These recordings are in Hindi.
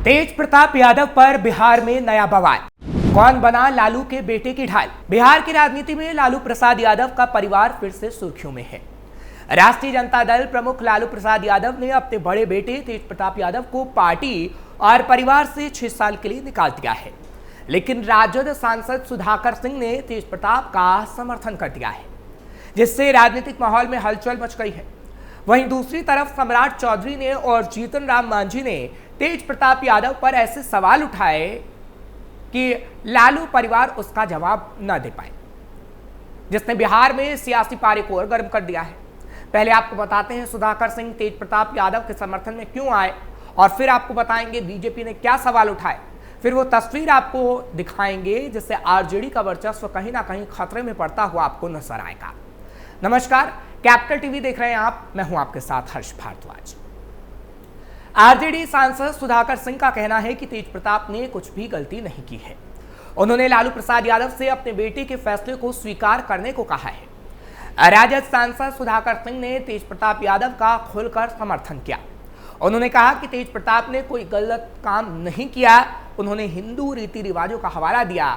तेज प्रताप यादव पर बिहार में नया बवाल। कौन बना लालू के बेटे की ढाल। बिहार की राजनीति में लालू प्रसाद यादव का परिवार फिर से सुर्खियों में है। राष्ट्रीय जनता दल प्रमुख लालू प्रसाद यादव ने अपने बड़े बेटे तेज प्रताप यादव को पार्टी और परिवार से 6 साल के लिए निकाल दिया है, लेकिन राजद सांसद सुधाकर सिंह ने तेज प्रताप का समर्थन कर दिया है, जिससे राजनीतिक माहौल में हलचल मच गई है। वहीं दूसरी तरफ सम्राट चौधरी ने और जीतन राम मांझी ने तेज प्रताप यादव पर ऐसे सवाल उठाए कि लालू परिवार उसका जवाब न दे पाए, जिसने बिहार में सियासी पारे को और गर्म कर दिया है। पहले आपको बताते हैं सुधाकर सिंह तेज प्रताप यादव के समर्थन में क्यों आए, और फिर आपको बताएंगे बीजेपी ने क्या सवाल उठाए। फिर वो तस्वीर आपको दिखाएंगे जिससे आरजेडी का वर्चस्व कहीं ना कहीं खतरे में पड़ता हुआ आपको नजर आएगा। नमस्कार, कैपिटल टीवी देख रहे हैं आप, मैं हूं आपके साथ हर्ष भारद्वाज। आरजेडी सांसद सुधाकर सिंह का कहना है कि तेज प्रताप ने कुछ भी गलती नहीं की है। उन्होंने लालू प्रसाद यादव से अपने बेटे के फैसले को स्वीकार करने को कहा है। राजद सांसद सुधाकर सिंह ने तेज प्रताप यादव का खुलकर समर्थन किया। उन्होंने कहा कि तेज प्रताप ने कोई गलत काम नहीं किया। उन्होंने हिंदू रीति रिवाजों का हवाला दिया,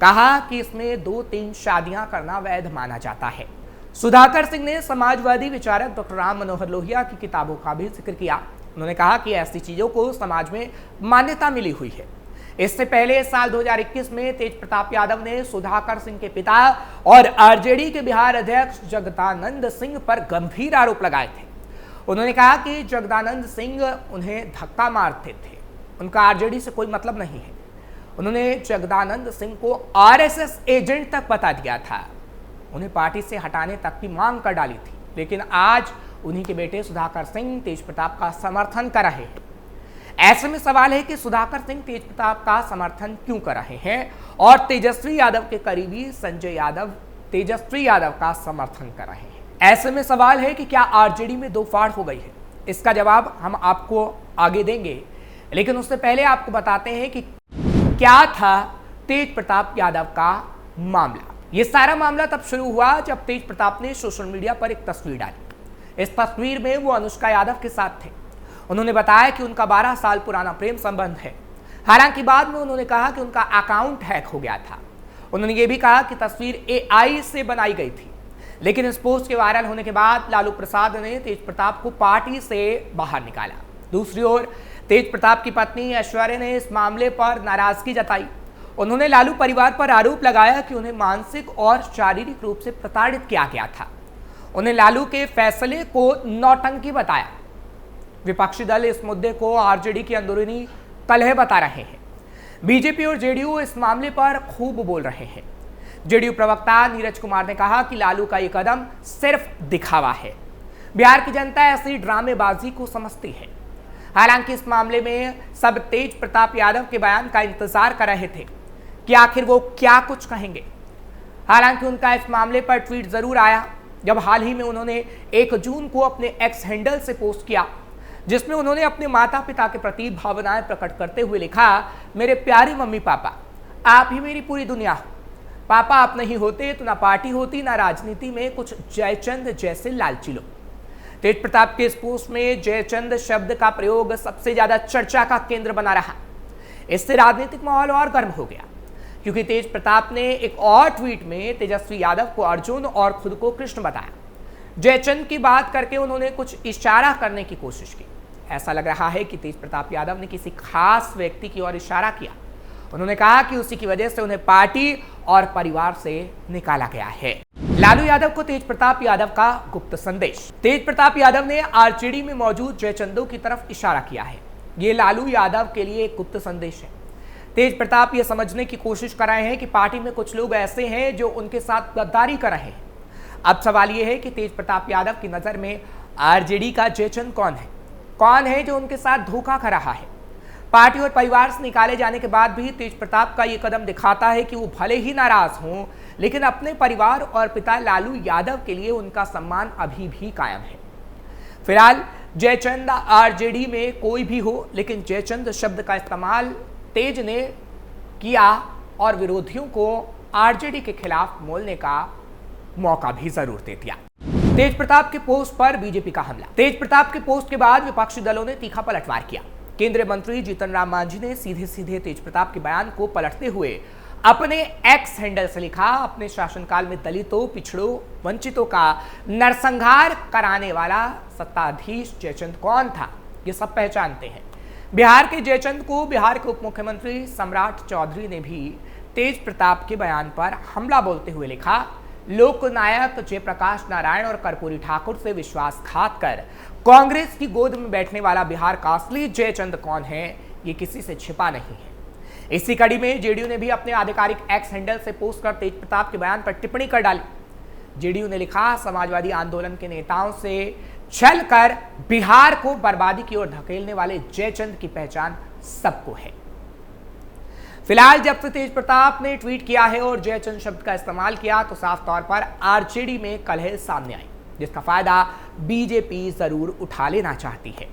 कहा कि इसमें 2-3 शादियां करना वैध माना जाता है। सुधाकर सिंह ने समाजवादी विचारक डॉक्टर राम मनोहर लोहिया की किताबों का भी जिक्र किया। उन्होंने कहा कि ऐसी चीजों को समाज में मान्यता मिली हुई है। इससे पहले साल 2021 में तेज प्रताप यादव ने सुधाकर सिंह के पिता और आरजेडी के बिहार अध्यक्ष जगदानंद सिंह पर गंभीर आरोप लगाए थे। उन्होंने कहा कि जगदानंद सिंह उन्हें धक्का मारते थे, उनका आरजेडी से कोई मतलब नहीं है। उन्होंने जगदानंद सिंह को आरएसएस एजेंट तक बता दिया था, उन्हें पार्टी से हटाने तक की मांग कर डाली थी, लेकिन आज उन्हीं के बेटे सुधाकर सिंह तेज प्रताप का समर्थन कर रहे हैं। ऐसे में सवाल है कि सुधाकर सिंह तेज प्रताप का समर्थन क्यों कर रहे हैं और तेजस्वी यादव के करीबी संजय यादव तेजस्वी यादव का समर्थन कर रहे हैं। ऐसे में सवाल है कि क्या आरजेडी में दो फाड़ हो गई है। इसका जवाब हम आपको आगे देंगे, लेकिन उससे पहले आपको बताते हैं कि क्या था तेज प्रताप यादव का मामला। यह सारा मामला तब शुरू हुआ जब तेज प्रताप ने सोशल मीडिया पर एक तस्वीर डाली। इस तस्वीर में वो अनुष्का यादव के साथ थे। उन्होंने बताया कि उनका 12 साल पुराना प्रेम संबंध है। हालांकि बाद में उन्होंने कहा कि उनका अकाउंट हैक हो गया था। उन्होंने ये भी कहा कि तस्वीर एआई से बनाई गई थी, लेकिन इस पोस्ट के वायरल होने के बाद लालू प्रसाद ने तेज प्रताप को पार्टी से बाहर निकाला। दूसरी ओर तेज प्रताप की पत्नी ऐश्वर्या ने इस मामले पर नाराजगी जताई। उन्होंने लालू परिवार पर आरोप लगाया कि उन्हें मानसिक और शारीरिक रूप से प्रताड़ित किया गया था। उन्हें लालू के फैसले को नौटंकी बताया। विपक्षी दल इस मुद्दे को आरजेडी की अंदरूनी कलह बता रहे हैं। बीजेपी और जेडीयू इस मामले पर खूब बोल रहे हैं। जेडीयू प्रवक्ता नीरज कुमार ने कहा कि लालू का ये कदम सिर्फ दिखावा है। बिहार की जनता ऐसी ड्रामेबाजी को समझती है। हालांकि इस मामले में सब तेज प्रताप यादव के बयान का इंतजार कर रहे थे कि आखिर वो क्या कुछ कहेंगे। हालांकि उनका इस मामले पर ट्वीट जरूर आया, जब हाल ही में उन्होंने 1 जून को अपने एक्स हैंडल से पोस्ट किया, जिसमें उन्होंने अपने माता पिता के प्रति भावनाएं प्रकट करते हुए लिखा, मेरे प्यारे मम्मी पापा, आप ही मेरी पूरी दुनिया हो। पापा आप नहीं होते तो ना पार्टी होती, ना राजनीति में कुछ जयचंद जैसे लालची लोग। तेज प्रताप के इस पोस्ट में जयचंद शब्द का प्रयोग सबसे ज्यादा चर्चा का केंद्र बना रहा। इससे राजनीतिक माहौल और गर्म हो गया, क्योंकि तेज प्रताप ने एक और ट्वीट में तेजस्वी यादव को अर्जुन और खुद को कृष्ण बताया। जयचंद की बात करके उन्होंने कुछ इशारा करने की कोशिश की। ऐसा लग रहा है कि तेज प्रताप यादव ने किसी खास व्यक्ति की ओर इशारा किया। उन्होंने कहा कि उसी की वजह से उन्हें पार्टी और परिवार से निकाला गया है। लालू यादव को तेज प्रताप यादव का गुप्त संदेश। तेज प्रताप यादव ने आरजेडी में मौजूद जयचंदों की तरफ इशारा किया है। ये लालू यादव के लिए एक गुप्त संदेश है। तेज प्रताप ये समझने की कोशिश कर रहे हैं कि पार्टी में कुछ लोग ऐसे हैं जो उनके साथ गद्दारी कर रहे हैं। अब सवाल यह है कि तेज प्रताप यादव की नजर में आरजेडी का जयचंद कौन है? कौन है जो उनके साथ धोखा कर रहा है? पार्टी और परिवार से निकाले जाने के बाद भी तेज प्रताप का ये कदम दिखाता है कि वो भले ही नाराज हों, लेकिन अपने परिवार और पिता लालू यादव के लिए उनका सम्मान अभी भी कायम है। फिलहाल जयचंद आरजेडी में कोई भी हो, लेकिन जयचंद शब्द का इस्तेमाल तेज ने किया और विरोधियों को आरजेडी के खिलाफ बोलने का मौका भी जरूर दे दिया। तेज प्रताप के पोस्ट पर बीजेपी का हमला। तेज प्रताप के पोस्ट के बाद विपक्षी दलों ने तीखा पलटवार किया। केंद्रीय मंत्री जीतन राम मांझी ने सीधे सीधे तेजप्रताप के बयान को पलटते हुए अपने एक्स हैंडल से लिखा, अपने शासनकाल में दलितों, पिछड़ों, वंचितों का नरसंहार कराने वाला सत्ताधीश जयचंद कौन था, ये सब पहचानते हैं। बिहार के जयचंद को बिहार के उप मुख्यमंत्री सम्राट चौधरी ने भी तेजप्रताप के बयान पर हमला बोलते हुए लिखा, लोकनायक जयप्रकाश नारायण और कर्पूरी ठाकुर से विश्वासघात कर कांग्रेस की गोद में बैठने वाला बिहार का असली जयचंद कौन है, ये किसी से छिपा नहीं है। इसी कड़ी में जेडीयू ने भी अपने आधिकारिक एक्स हैंडल से पोस्ट कर तेजप्रताप के बयान पर टिप्पणी कर डाली। जेडीयू ने लिखा, समाजवादी आंदोलन के नेताओं से छलकर बिहार को बर्बादी की ओर धकेलने वाले जयचंद की पहचान सबको है। फिलहाल जब से तेजप्रताप ने ट्वीट किया है और जयचंद शब्द का इस्तेमाल किया तो साफ तौर पर आरजेडी में कलह सामने आई, जिसका फायदा बीजेपी जरूर उठा लेना चाहती है।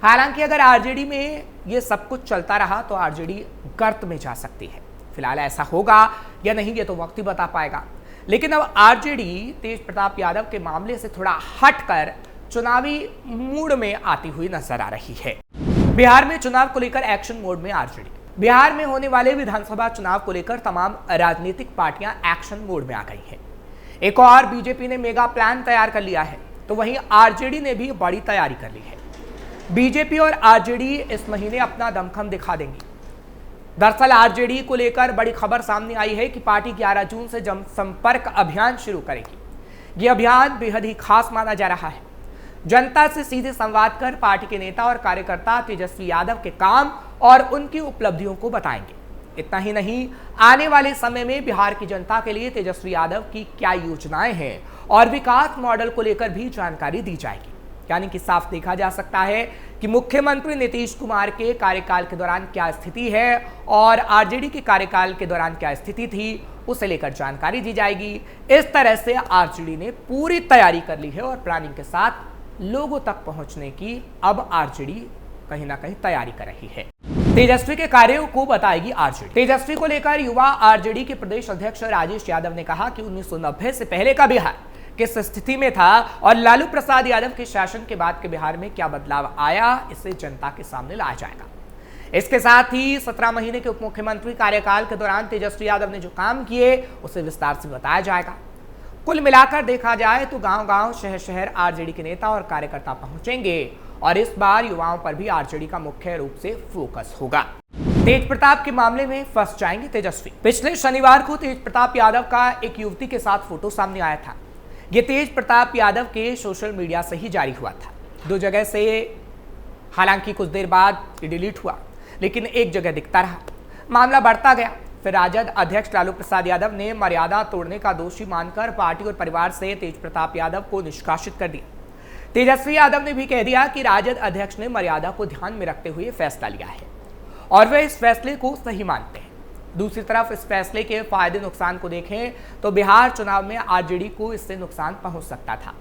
हालांकि अगर आरजेडी में ये सब कुछ चलता रहा तो आरजेडी गर्त में जा सकती है। फिलहाल ऐसा होगा या नहीं ये तो वक्त ही बता पाएगा, लेकिन अब आरजेडी तेजप्रताप यादव के मामले से थोड़ा हटकर चुनावी मूड में आती हुई नजर आ रही है। बिहार में चुनाव को लेकर एक्शन मोड में आरजेडी। बिहार में होने वाले विधानसभा चुनाव को लेकर तमाम राजनीतिक पार्टियां एक्शन मोड में आ गई हैं। एक और बीजेपी ने मेगा प्लान तैयार कर लिया है, तो वहीं आरजेडी ने भी बड़ी तैयारी कर ली है। बीजेपी और आरजेडी इस महीने अपना दमखम दिखा देंगी। दरअसल आरजेडी को लेकर बड़ी खबर सामने आई है कि पार्टी 11 जून से जनसंपर्क अभियान शुरू करेगी। यह अभियान बेहद ही खास माना जा रहा है। जनता से सीधे संवाद कर पार्टी के नेता और कार्यकर्ता तेजस्वी यादव के काम और उनकी उपलब्धियों को बताएंगे। इतना ही नहीं, आने वाले समय में बिहार की जनता के लिए तेजस्वी यादव की क्या योजनाएं हैं और विकास मॉडल को लेकर भी जानकारी दी जाएगी। यानी कि साफ देखा जा सकता है कि मुख्यमंत्री नीतीश कुमार के कार्यकाल के दौरान क्या स्थिति है और आरजेडी के कार्यकाल के दौरान क्या स्थिति थी, उसे लेकर जानकारी दी जाएगी। इस तरह से आरजेडी ने पूरी तैयारी कर ली है और प्लानिंग के साथ लोगों तक पहुंचने की अब आरजेडी कहीं ना कहीं तैयारी कर रही है। तेजस्वी के कार्यों को बताएगी आरजेडी। तेजस्वी को लेकर युवा आरजेडी के प्रदेश अध्यक्ष राजेश यादव ने कहा कि 1990 से पहले का बिहार किस स्थिति में था और लालू प्रसाद यादव के शासन के बाद के बिहार में क्या बदलाव आया, इसे जनता के सामने लाया जाएगा। इसके साथ ही 17 महीने के उप मुख्यमंत्री कार्यकाल के दौरान तेजस्वी यादव ने जो काम किए उसे विस्तार से बताया जाएगा। कुल मिलाकर देखा जाए तो गांव-गांव, शहर-शहर आरजेडी के नेता और कार्यकर्ता पहुंचेंगे और इस बार युवाओं पर भी आरजेडी का मुख्य रूप से फोकस होगा। तेजप्रताप के मामले में फंस जाएंगे तेजस्वी। पिछले शनिवार को तेजप्रताप यादव का एक युवती के साथ फोटो सामने आया था। ये तेजप्रताप यादव के सोशल मीडिया से ही जारी हुआ था। 2 जगह से हालांकि कुछ देर बाद ये डिलीट हुआ, लेकिन एक जगह दिखता रहा। मामला बढ़ता गया। फिर राजद अध्यक्ष लालू प्रसाद यादव ने मर्यादा तोड़ने का दोषी मानकर पार्टी और परिवार से तेजप्रताप यादव को निष्कासित कर दिया। तेजस्वी यादव ने भी कह दिया कि राजद अध्यक्ष ने मर्यादा को ध्यान में रखते हुए फैसला लिया है और वे इस फैसले को सही मानते हैं। दूसरी तरफ इस फैसले के फायदे नुकसान को देखें तो बिहार चुनाव में आरजेडी को इससे नुकसान पहुंच सकता था।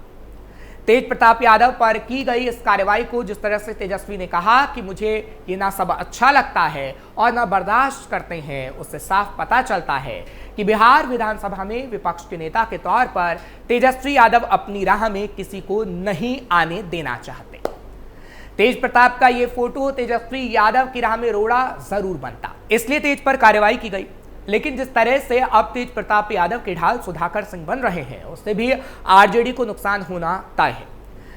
तेजप्रताप यादव पर की गई इस कार्रवाई को जिस तरह से तेजस्वी ने कहा कि मुझे ये ना सब अच्छा लगता है और ना बर्दाश्त करते हैं, उससे साफ पता चलता है कि बिहार विधानसभा में विपक्ष के नेता के तौर पर तेजस्वी यादव अपनी राह में किसी को नहीं आने देना चाहते। तेजप्रताप का ये फोटो तेजस्वी यादव की राह में रोड़ा जरूर बनता, इसलिए तेज पर कार्रवाई की गई। लेकिन जिस तरह से अब तेजप्रताप यादव के ढाल सुधाकर सिंह बन रहे हैं, उससे भी आरजेडी को नुकसान होना तय है,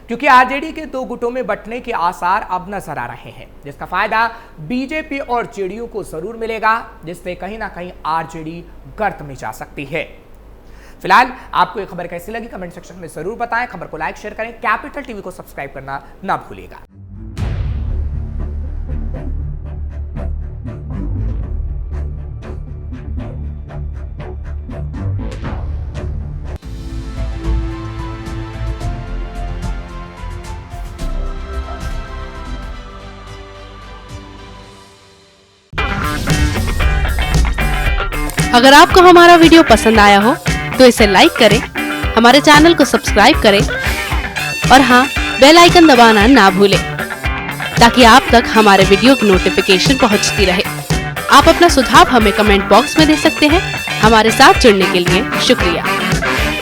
क्योंकि आरजेडी के 2 गुटों में बंटने के आसार अब नजर आ रहे हैं, जिसका फायदा बीजेपी और जेडीयू को जरूर मिलेगा, जिससे कहीं ना कहीं आरजेडी गर्त में जा सकती है। फिलहाल आपको ये खबर कैसी लगी कमेंट सेक्शन में जरूर बताएं। खबर को लाइक शेयर करें, कैपिटल टीवी को सब्सक्राइब करना ना भूलिएगा। अगर आपको हमारा वीडियो पसंद आया हो तो इसे लाइक करें, हमारे चैनल को सब्सक्राइब करें और हाँ, बेल आइकन दबाना ना भूलें ताकि आप तक हमारे वीडियो की नोटिफिकेशन पहुंचती रहे। आप अपना सुझाव हमें कमेंट बॉक्स में दे सकते हैं। हमारे साथ जुड़ने के लिए शुक्रिया।